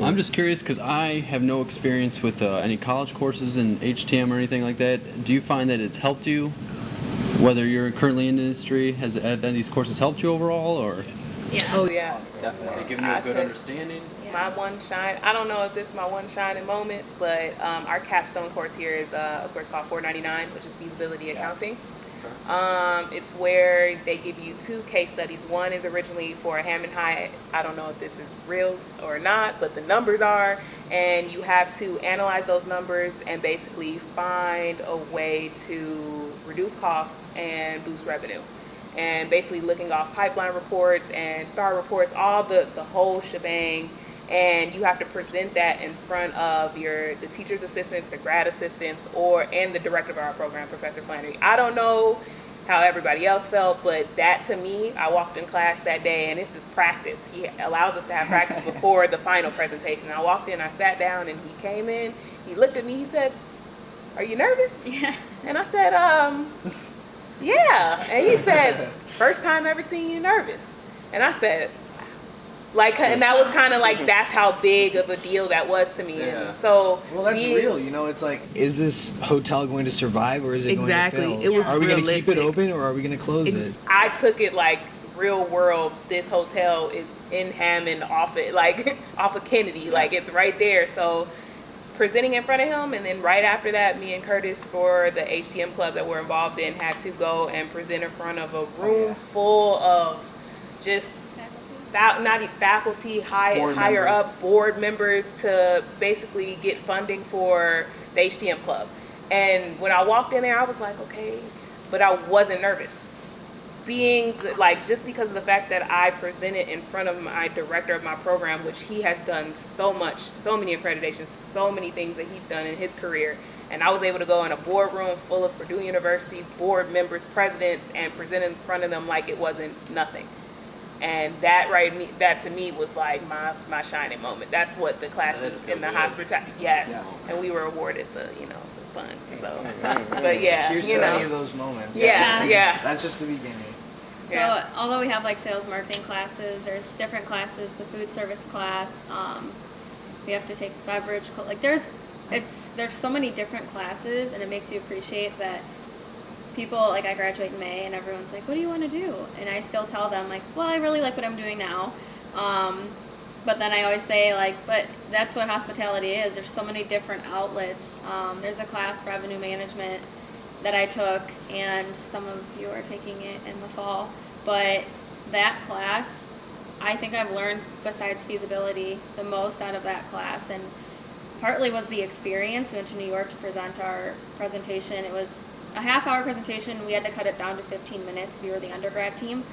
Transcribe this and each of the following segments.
I'm just curious because I have no experience with any college courses in HTM or anything like that. Do you find that it's helped you, whether you're currently in the industry? Have any of these courses helped you overall, or? Yeah. Oh yeah. Definitely giving you a good understanding. My one shine, I don't know if this is my one shining moment, but our capstone course here is a course called 499, which is feasibility accounting. It's where they give you 2 case studies. One is originally for a Hammond High. I don't know if this is real or not, but the numbers are, and you have to analyze those numbers and basically find a way to reduce costs and boost revenue. And basically looking off pipeline reports and STAR reports, all the whole shebang. And you have to present that in front of the teacher's assistants, the grad assistants, and the director of our program, Professor Flannery. I don't know how everybody else felt, but that to me, I walked in class that day, and this is practice. He allows us to have practice before the final presentation. I walked in, I sat down, and he came in, he looked at me, he said, "Are you nervous?" Yeah. And I said, yeah. And he said, "First time ever seen you nervous." And I said, and that was kind of like, that's how big of a deal that was to me. Yeah. And so, well, that's real. You know, it's like, is this hotel going to survive or is it exactly. going to fail? It was Are we going to keep realistic. it open or are we going to close it? I took it like real world. This hotel is in Hammond off of Kennedy. Like, it's right there. So presenting in front of him, and then right after that, me and Curtis, for the HTM club that we're involved in, had to go and present in front of a room full of just faculty, higher up board members to basically get funding for the HTM club. And when I walked in there, I was like, okay, but I wasn't nervous. Just because of the fact that I presented in front of my director of my program, which he has done so much, so many accreditations, so many things that he's done in his career. And I was able to go in a boardroom full of Purdue University board members, presidents, and present in front of them like it wasn't nothing. And that to me was like my shining moment. That's what the classes in the hospitality. Yes, yeah. And we were awarded the fund. So, but yeah, here's to any of those moments. Yeah. That's just the beginning. So although we have like sales marketing classes, there's different classes. The food service class, we have to take beverage. There's so many different classes, and it makes you appreciate that. People, I graduate in May, and everyone's like, "What do you want to do?" And I still tell them, well, I really like what I'm doing now. But then I always say, but that's what hospitality is. There's so many different outlets. There's a class, revenue management, that I took, and some of you are taking it in the fall. But that class, I think I've learned, besides feasibility, the most out of that class. And partly was the experience. We went to New York to present our presentation. It was a half-hour presentation. We had to cut it down to 15 minutes. We were the undergrad team.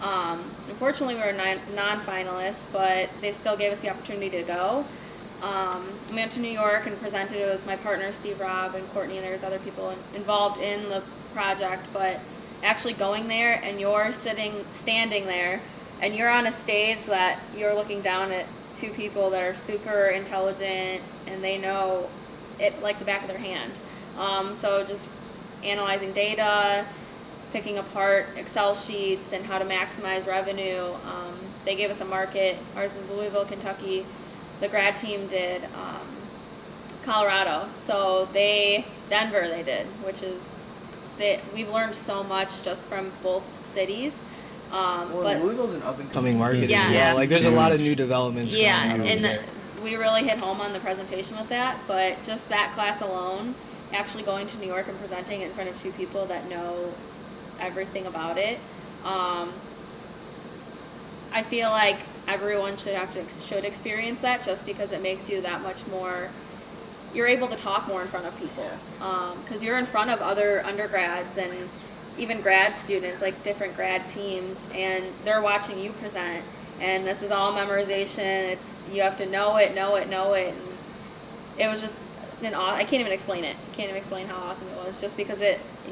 Unfortunately, we were non-finalists, but they still gave us the opportunity to go. We went to New York and presented. It was my partner, Steve, Rob, and Courtney, and there's other people involved in the project. But actually going there, and you're standing there, and you're on a stage that you're looking down at 2 people that are super intelligent, and they know it like the back of their hand. So just analyzing data, picking apart Excel sheets and how to maximize revenue. They gave us a market. Ours is Louisville, Kentucky. The grad team did Colorado. So Denver they did, which is, we've learned so much just from both cities. But Louisville's an up-and-coming as market well. Yeah. There's a lot of new developments going on over there. We really hit home on the presentation with that. But just that class alone, actually going to New York and presenting in front of 2 people that know everything about it, I feel like everyone should experience that, just because it makes you that much more. You're able to talk more in front of people, because you're in front of other undergrads and even grad students, different grad teams, and they're watching you present. And this is all memorization. You have to know it. And it was just I can't even explain it. I can't even explain how awesome it was, just because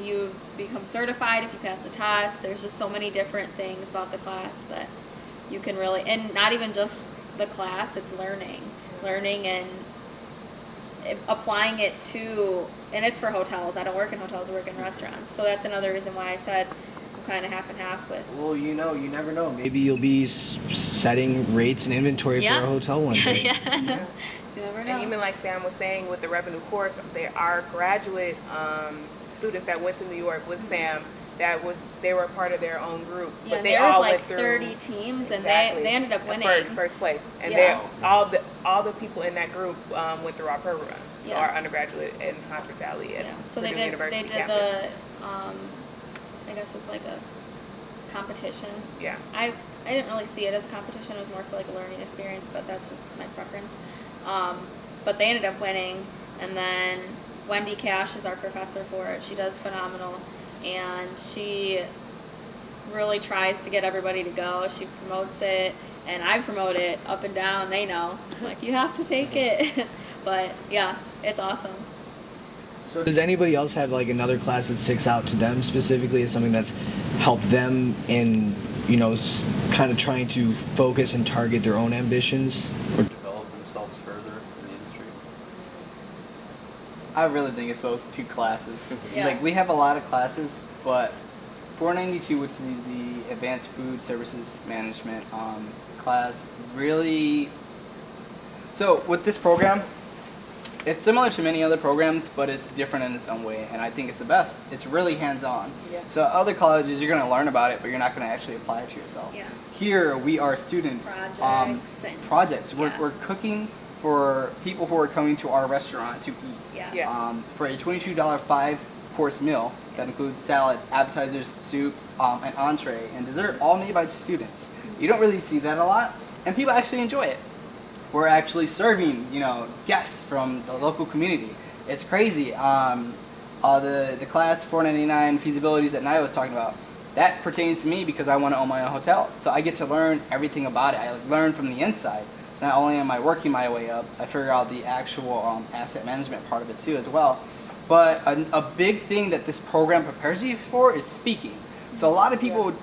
you become certified if you pass the test. There's just so many different things about the class that you can really, and not even just the class, it's learning and applying it to, and it's for hotels. I don't work in hotels, I work in restaurants. So that's another reason why I said kind of half and half with. Well, you never know. Maybe you'll be setting rates and inventory for a hotel one day. Yeah. You never know. And even like Sam was saying with the revenue course, there are graduate students that went to New York with Sam. They were part of their own group, Yeah, but they there was all like went through 30 teams, and exactly, they ended up winning. first place. And Yeah. all the people in that group went through our program. So Yeah. our undergraduate in hospitality at Yeah. So Purdue they University did campus. the I guess it's like a competition. Yeah. I didn't really see it as a competition. It was more so like a learning experience, but that's just my preference. But they ended up winning, and then Wendy Cash is our professor for it. She does phenomenal, and she really tries to get everybody to go. She promotes it, and I promote it up and down. They know, like, you have to take it. But yeah, it's awesome. So does anybody else have like another class that sticks out to them specifically as something that's helped them in, kind of trying to focus and target their own ambitions? Or develop themselves further in the industry? I really think it's those two classes. Yeah. Like, we have a lot of classes, but 492, which is the Advanced Food Services Management class, really... So, with this program, it's similar to many other programs, but it's different in its own way, and I think it's the best. It's really hands-on. Yeah. So, other colleges, you're going to learn about it, but you're not going to actually apply it to yourself. Yeah. Here, we are students. Projects and- Projects. yeah. We're cooking for people who are coming to our restaurant to eat. Yeah. Yeah. For a $22 5-course meal that includes salad, appetizers, soup, an entree, and dessert, all made by students. You don't really see that a lot, and people actually enjoy it. We're actually serving, guests from the local community. It's crazy. The class 499 feasibilities that Nia was talking about, that pertains to me because I want to own my own hotel. So I get to learn everything about it. I learn from the inside. So not only am I working my way up, I figure out the actual asset management part of it too as well. But a big thing that this program prepares you for is speaking. So a lot of people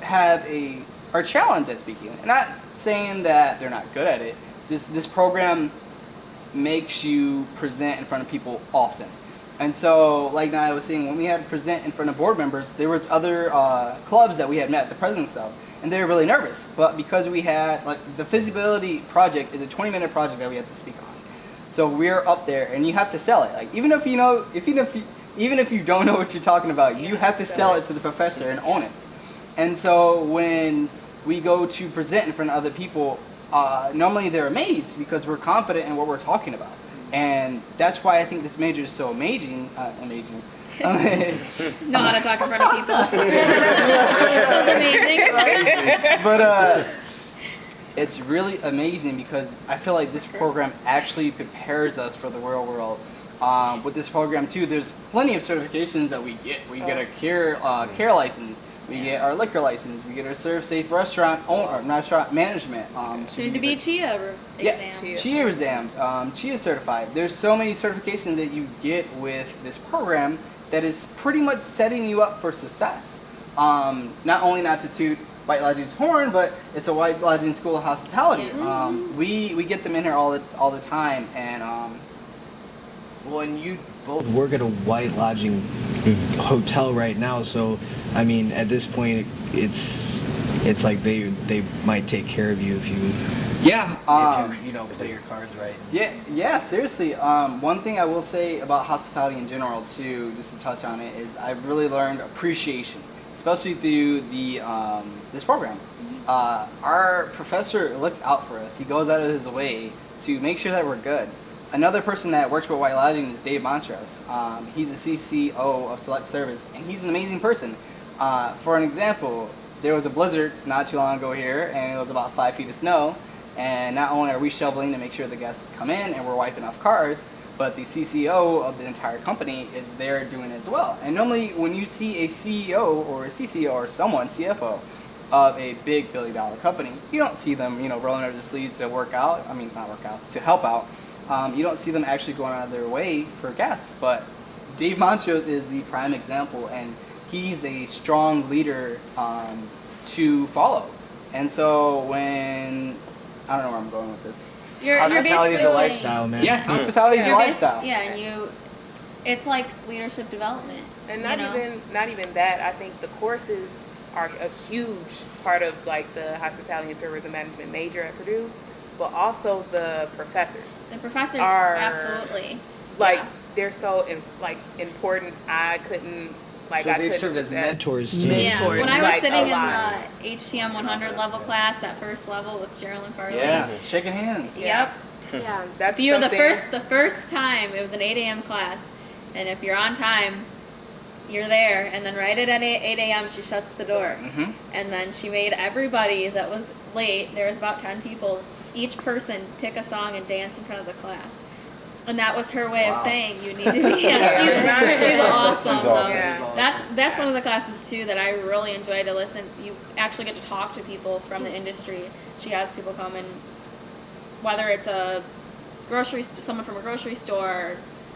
are challenged at speaking. And not saying that they're not good at it. Just this program makes you present in front of people often. And so, like I was saying, when we had to present in front of board members, there was other clubs that we had met the presidents of, and they were really nervous. But because we had, the feasibility project is a 20-minute project that we had to speak on. So we're up there, and you have to sell it. Like, even if you don't know what you're talking about, you have to sell it to the professor and own it. And so when we go to present in front of other people, normally they're amazed because we're confident in what we're talking about. And that's why I think this major is so amazing. Know how to talk in front of people. So amazing. But it's really amazing because I feel like this program actually prepares us for the real world. With this program too, there's plenty of certifications that we get. We get a care license. We get our liquor license. We get our Serve Safe restaurant management. Soon to be CHIA exam. Yeah, CHIA exams. CHIA certified. There's so many certifications that you get with this program that is pretty much setting you up for success. Not only not to toot White Lodging's horn, but it's a White Lodging School of Hospitality. We get them in here all the time, and Well, and you both work at a White Lodging hotel right now, so I mean, at this point, it's like they might take care of you if you play your cards right. Yeah, seriously. One thing I will say about hospitality in general too, just to touch on it, is I've really learned appreciation, especially through the this program. Our professor looks out for us. He goes out of his way to make sure that we're good. Another person that works with White Lodging is Dave Montrose. He's the CCO of Select Service, and he's an amazing person. For an example, there was a blizzard not too long ago here, and it was about 5 feet of snow. And not only are we shoveling to make sure the guests come in and we're wiping off cars, but the CCO of the entire company is there doing it as well. And normally when you see a CEO or a CCO or someone, CFO, of a big billion-dollar company, you don't see them, rolling up their sleeves to to help out. You don't see them actually going out of their way for guests. But Dave Montrose is the prime example, and he's a strong leader to follow. And so when, I don't know where I'm going with this. You're Hospitality is a basically lifestyle, man. Yeah, hospitality is a You're lifestyle. and it's like leadership development. And not even that. I think the courses are a huge part of like the hospitality and tourism management major at Purdue, but also the professors. The professors, are absolutely. like Yeah. they're so important. I couldn't like So I they couldn't served do as that. mentors too. Yeah, Mentors, when I was like, sitting a in lot. the HTM 100 level class, that first level with Geraldine Farley. Yeah, shaking hands. Yep. Yeah. That's If you were something. the first time, it was an 8 a.m. class, and if you're on time, you're there. And then right at 8 a.m. she shuts the door, Mhm. and then she made everybody that was late. There was about 10 people. Each person pick a song and dance in front of the class. And that was her way of Wow. saying you need to be. Yeah, she's awesome. She's though. awesome. Yeah. That's one of the classes too that I really enjoy to listen. You actually get to talk to people from the industry. She has people come and whether it's someone from a grocery store,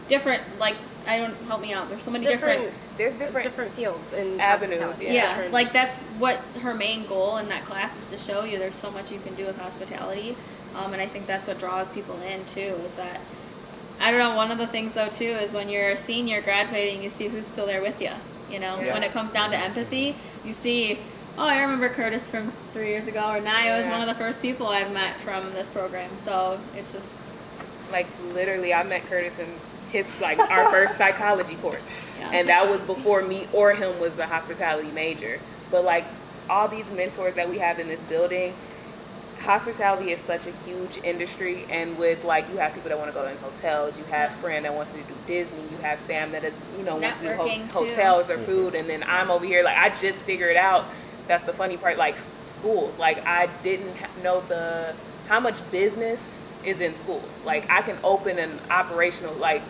different like I don't help me out. There's so many different There's different fields and avenues, hospitality. yeah, like that's what her main goal in that class is to show you there's so much you can do with hospitality, and I think that's what draws people in too. Is that I don't know. One of the things though too is when you're a senior graduating, you see who's still there with you. You know, Yeah. when it comes down to empathy, you see. Oh, I remember Curtis from 3 years ago, or Naya was Yeah. one of the first people I've met from this program. So it's just like literally I met Curtis in his like our first psychology course. Yeah. And that was before me or him was a hospitality major. But like all these mentors that we have in this building, hospitality is such a huge industry, and with like you have people that want to go in hotels, you have Fran that wants to do Disney, you have Sam that is wants to do Networking, too. hotels or food, and then I'm over here like I just figured out. That's the funny part, like schools. Like I didn't know how much business is in schools. Like I can open an operational like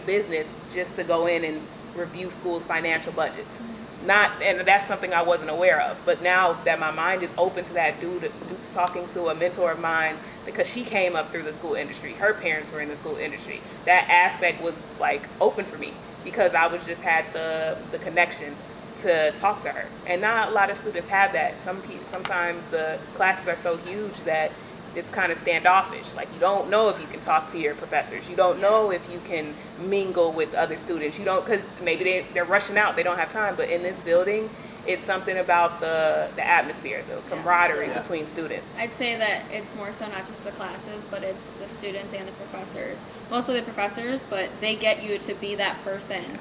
business just to go in and review schools' financial budgets. And that's something I wasn't aware of. But now that my mind is open to that, due to talking to a mentor of mine, because she came up through the school industry. Her parents were in the school industry. That aspect was like open for me because I was just had the connection to talk to her. And not a lot of students have that. Sometimes the classes are so huge that it's kind of standoffish. Like you don't know if you can talk to your professors. You don't know if you can mingle with other students. You don't, because maybe they're rushing out. They don't have time. But in this building, it's something about the atmosphere, the camaraderie between students. I'd say that it's more so not just the classes, but it's the students and the professors. Mostly the professors, but they get you to be that person.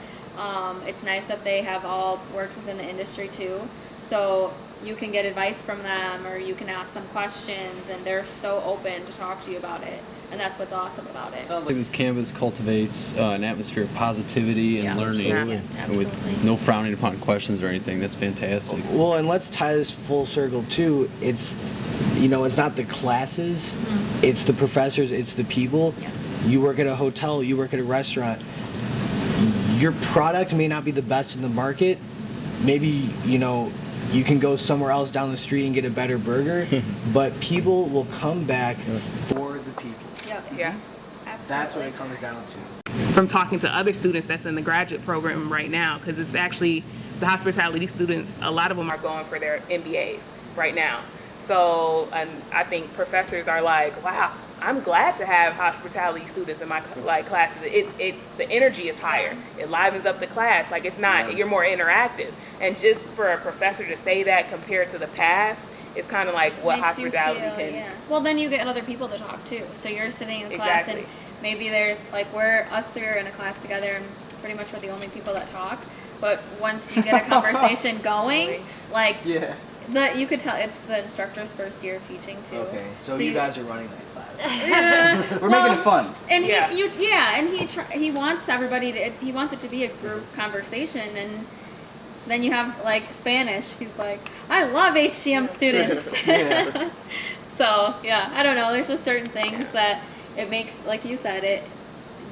It's nice that they have all worked within the industry too. So you can get advice from them or you can ask them questions, and they're so open to talk to you about it. And that's what's awesome about it. Sounds like this campus cultivates an atmosphere of positivity and Yeah. learning, Yeah. Yes, with absolutely. no frowning upon questions or anything. That's fantastic. Well, and let's tie this full circle too. It's it's not the classes, it's the professors, it's the people. Yeah. You work at a hotel, you work at a restaurant. Your product may not be the best in the market. Maybe, you can go somewhere else down the street and get a better burger, but people will come back for the people. Yep. Yeah. Absolutely. That's what it comes down to. From talking to other students that's in the graduate program right now, because it's actually the hospitality students, a lot of them are going for their MBAs right now. So, and I think professors are like, wow, I'm glad to have hospitality students in my classes. The energy is higher. It livens up the class. Like it's not, you're more interactive. And just for a professor to say that compared to the past, it's kind of like what Makes you hospitality feel, can. yeah. Well, then you get other people to talk to. So you're sitting in a class Exactly. and maybe there's like us three are in a class together and pretty much we're the only people that talk. But once you get a conversation going, like Yeah. you could tell it's the instructor's first year of teaching too. Okay, so you guys are running that class. We're making it fun. And Yeah. he wants everybody to. He wants it to be a group conversation, and then you have like Spanish. He's like, I love HTM students. Yeah. So yeah, I don't know. There's just certain things that it makes, like you said, it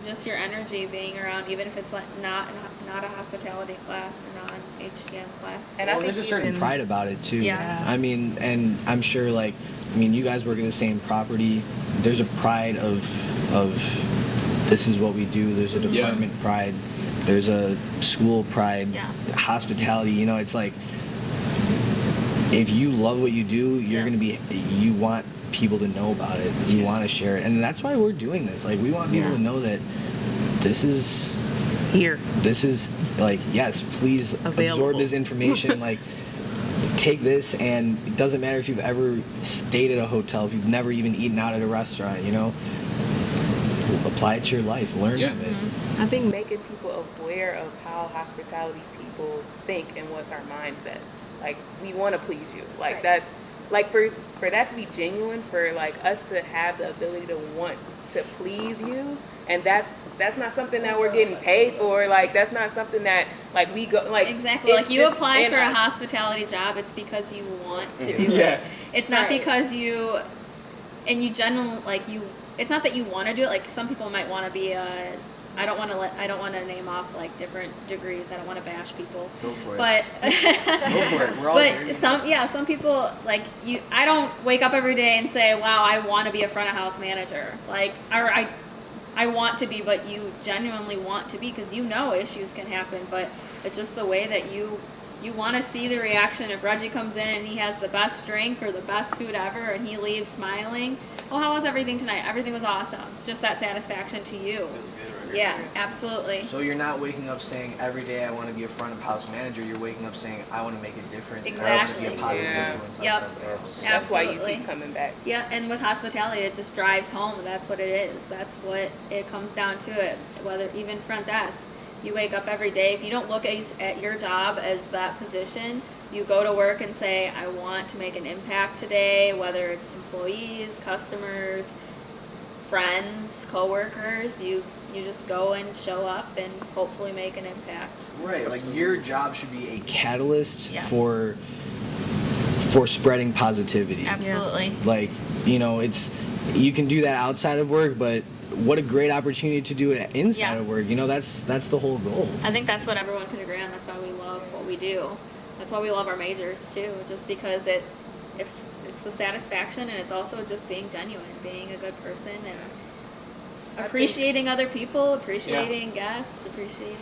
just your energy being around, even if it's like not a hospitality class or not an HTM class. And I Well, think there's a certain even- pride about it too. Yeah. I mean, and I'm sure you guys work in the same property. There's a pride of this is what we do. There's a department pride. There's a school pride. Yeah. Hospitality. It's like if you love what you do, you want people to know about it. You want to share it, and that's why we're doing this. Like we want people to know that this is here. like, yes, please Available. absorb this information. Like, take take this, and it doesn't matter if you've ever stayed at a hotel, if you've never even eaten out at a restaurant, you know, apply it to your life, learn Yeah. from it. I think making people aware of how hospitality people think and what's our mindset. Like, we want to please you. Like, Right. that's, like, for that to be genuine, for, like, us to have the ability to want to please you, and that's not something that we're getting paid for. Like, that's not something that, like, we go, like, Exactly. it's Like you just apply in for a us. hospitality job, it's because you want to do Yeah. it. It's not Right. because you, and you genuinely, like you, it's not that you want to do it. Like some people might want to be a, I don't want to name off like different degrees. I don't want to bash people. Go for it. But Go for it. We're all but here. some people like you. I don't wake up every day and say, "Wow, I want to be a front of house manager." Like, or I want to be, but you genuinely want to be because you know issues can happen. But it's just the way that you want to see the reaction. If Reggie comes in and he has the best drink or the best food ever, and he leaves smiling, "Oh, how was everything tonight?" Everything was awesome. Just that satisfaction to you. Yeah, absolutely. So you're not waking up saying every day I want to be a front of house manager. You're waking up saying I want to make a difference. And I want to be a Exactly. positive Yeah. influence Yep. on somebody else. That's why you Absolutely. keep coming back. Yeah, and with hospitality, it just drives home. That's what it is. That's what it comes down to. It whether even front desk, you wake up every day. If you don't look at your job as that position, you go to work and say, "I want to make an impact today." Whether it's employees, customers, friends, coworkers, you just go and show up and hopefully make an impact. Right. Like your job should be a catalyst Yes. for spreading positivity. Absolutely. Like, you know, it's you can do that outside of work, but what a great opportunity to do it inside Yeah. of work. You know, that's the whole goal. I think that's what everyone can agree on. That's why we love what we do. That's why we love our majors too, just because it's the satisfaction, and it's also just being genuine, being a good person, and appreciating other people, appreciating guests, appreciating.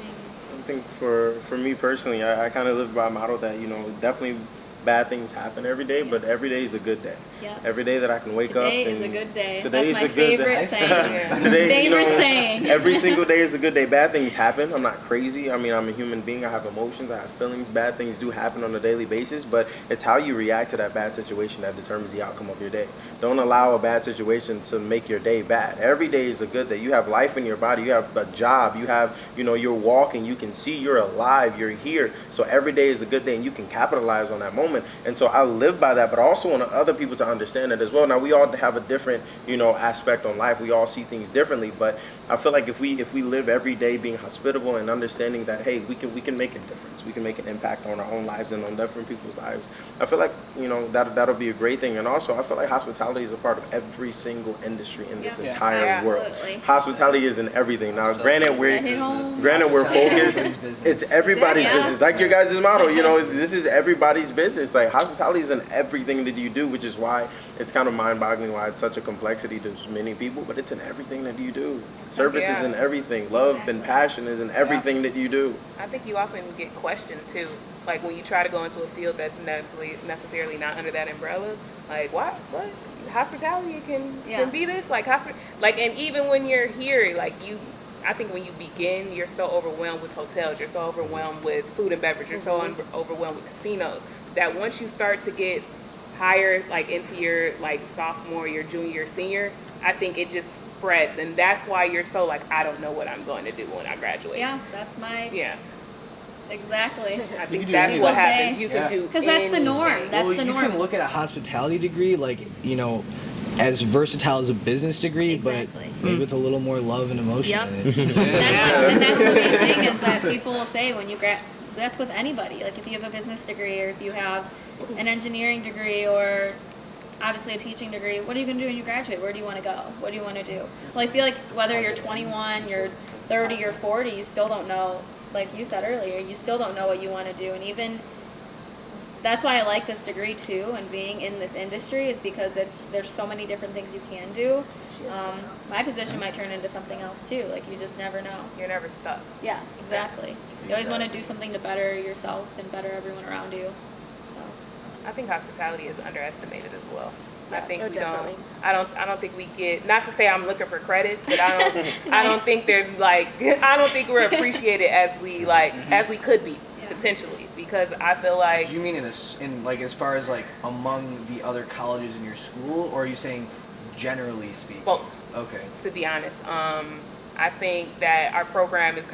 I think for me personally, I kind of live by a motto that, you know, definitely bad things happen every day, but every day is a good day. Yeah. Every day that I can wake up. Today is a and good day. Today That's is my a good favorite day. saying. Today, you know, Favorite saying. every single day is a good day. Bad things happen. I'm not crazy. I mean, I'm a human being. I have emotions. I have feelings. Bad things do happen on a daily basis, but it's how you react to that bad situation that determines the outcome of your day. Don't allow a bad situation to make your day bad. Every day is a good day. You have life in your body. You have a job. You have, you know, you're walking. You can see you're alive. You're here. So every day is a good day, and you can capitalize on that moment. And so I live by that, but I also want other people to understand it as well. Now, we all have a different, you know, aspect on life. We all see things differently, but I feel like if we live every day being hospitable and understanding that, hey, we can make a difference. We can make an impact on our own lives and on different people's lives. I feel like, you know, that'll be a great thing. And also, I feel like hospitality is a part of every single industry in this Yeah. entire Yeah. world. Absolutely. Hospitality is in everything. Now, granted, That hit home. we're Hospitality is focused. everybody's business. It's everybody's Yeah. business. Like your guys' motto, you know, this is everybody's business. Like, hospitality is in everything that you do, which is why it's kind of mind-boggling why it's such a complexity to many people, but it's in everything that you do. Service is in everything. Love and passion is in everything that you do. I think you often get questioned too. Like when you try to go into a field that's necessarily not under that umbrella. Like what? Hospitality can be this? Like and even when you're here, like I think when you begin, you're so overwhelmed with hotels, you're so overwhelmed with food and beverage, you're so overwhelmed with casinos, that once you start to get higher, like into your like sophomore, your junior, senior, I think it just spreads, and that's why you're so like, I don't know what I'm going to do when I graduate. Yeah, that's my exactly. I think do that's anything. what happens. You can Yeah. do Because that's the norm. anything. That's well, the you norm. can look at a hospitality degree, like, you know, as versatile as a business degree, Exactly. but maybe with a little more love and emotion Yep. in it. And that's the main thing is that people will say when you that's with anybody. Like if you have a business degree or if you have an engineering degree or obviously a teaching degree, what are you going to do when you graduate? Where do you want to go? What do you want to do? Well, I feel like whether you're 21, you're 30, or 40, you still don't know, like you said earlier, you still don't know what you want to do. And even that's why I like this degree too, and being in this industry is because there's so many different things you can do. My position might turn into something else too. Like you just never know. You're never stuck. Yeah, exactly. You always want to do something to better yourself and better everyone around you. So I think hospitality is underestimated as well. I Yes. think Oh, we definitely. don't. I don't think we get. Not to say I'm looking for credit, but I don't. I don't think there's like. I don't think we're appreciated as we could be. potentially, because I feel like Do you mean in like as far as like among the other colleges in your school, or are you saying generally speaking? both. Okay. To be honest. I think that our program is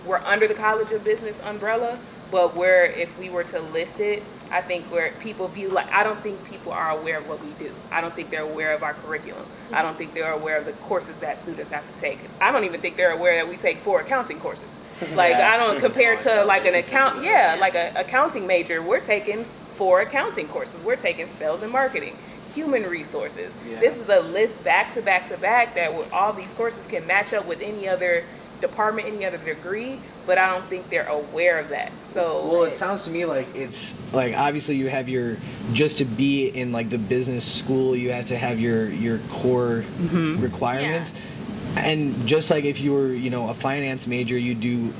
we're under the College of Business umbrella, but if we were to list it, I think where people be like, I don't think people are aware of what we do. I don't think they're aware of our curriculum. I don't think they're aware of the courses that students have to take. I don't even think they're aware that we take 4 accounting courses. Like, I don't compare to like an accounting major, we're taking 4 accounting courses. We're taking sales and marketing, human resources. Yeah. This is a list back to back to back that all these courses can match up with any other department, any other degree, but I don't think they're aware of that. So Well, it sounds to me like it's like obviously you have just to be in like the business school, you have to have your core requirements. And just like if you were, a finance major, you do,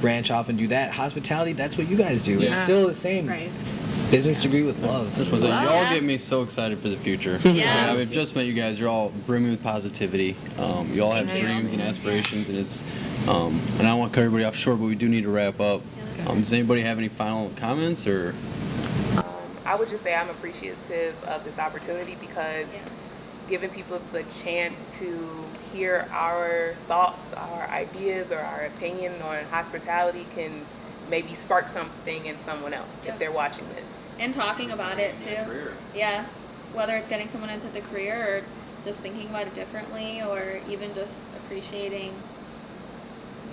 branch off and do that. Hospitality, that's what you guys do. It's still the same. Right. Business degree with love. Y'all get me so excited for the future. Yeah. I've just met you guys. You're all brimming with positivity. You all have dreams and aspirations, and it's. And I don't want to cut everybody off short, but we do need to wrap up. Does anybody have any final comments or? I would just say I'm appreciative of this opportunity because giving people the chance to hear our thoughts, our ideas, or our opinion on hospitality can maybe spark something in someone else if they're watching this. And talking about it too. Yeah. Whether it's getting someone into the career or just thinking about it differently, or even just appreciating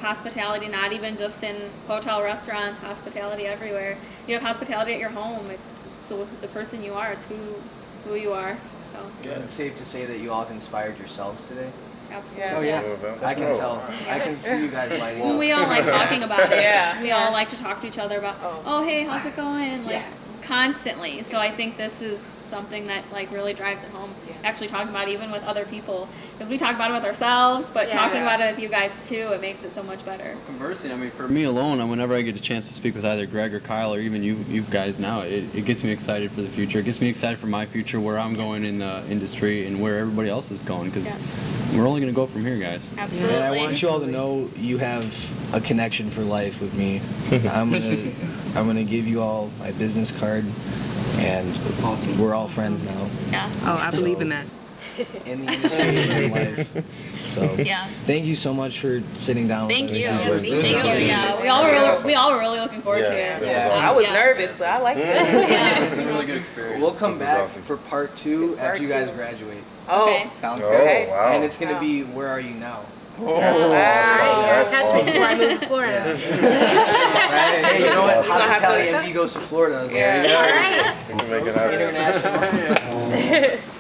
hospitality, not even just in hotel restaurants, hospitality everywhere. You have hospitality at your home. It's the person you are. It's who you are. So Is it safe to say that you all have inspired yourselves today? absolutely. Oh, yeah. I can tell. I can see you guys lighting Well, up. we all like talking about it. Yeah. We all like to talk to each other about, oh hey, how's it going? Like Yeah. constantly. So I think this is something that like really drives it home. Actually talking about it even with other people, because we talk about it with ourselves, but talking about it with you guys too, it makes it so much better. Conversing, I mean, for me alone, whenever I get a chance to speak with either Greg or Kyle or even you guys now, it gets me excited for the future. It gets me excited for my future, where I'm going in the industry and where everybody else is going, because we're only going to go from here, guys. Absolutely. And I want you all to know you have a connection for life with me. I'm gonna give you all my business card, and Awesome. we're all friends now. Yeah. Oh, I believe in that. In the industry and in life. So Yeah. thank you so much for sitting down Thank with you. us. Thank you. Yeah. We all were really looking forward to it. I was nervous, but I like it. This is a really good experience. We'll come back awesome. for part 2 after you guys graduate. Okay. Sounds Oh, great. wow. And it's gonna be Where Are You Now? That's That's awesome. before I moved to Florida. Hey, you know what? Awesome. Hospitality MD goes to Florida. Yeah. All right. We can make it happen. International.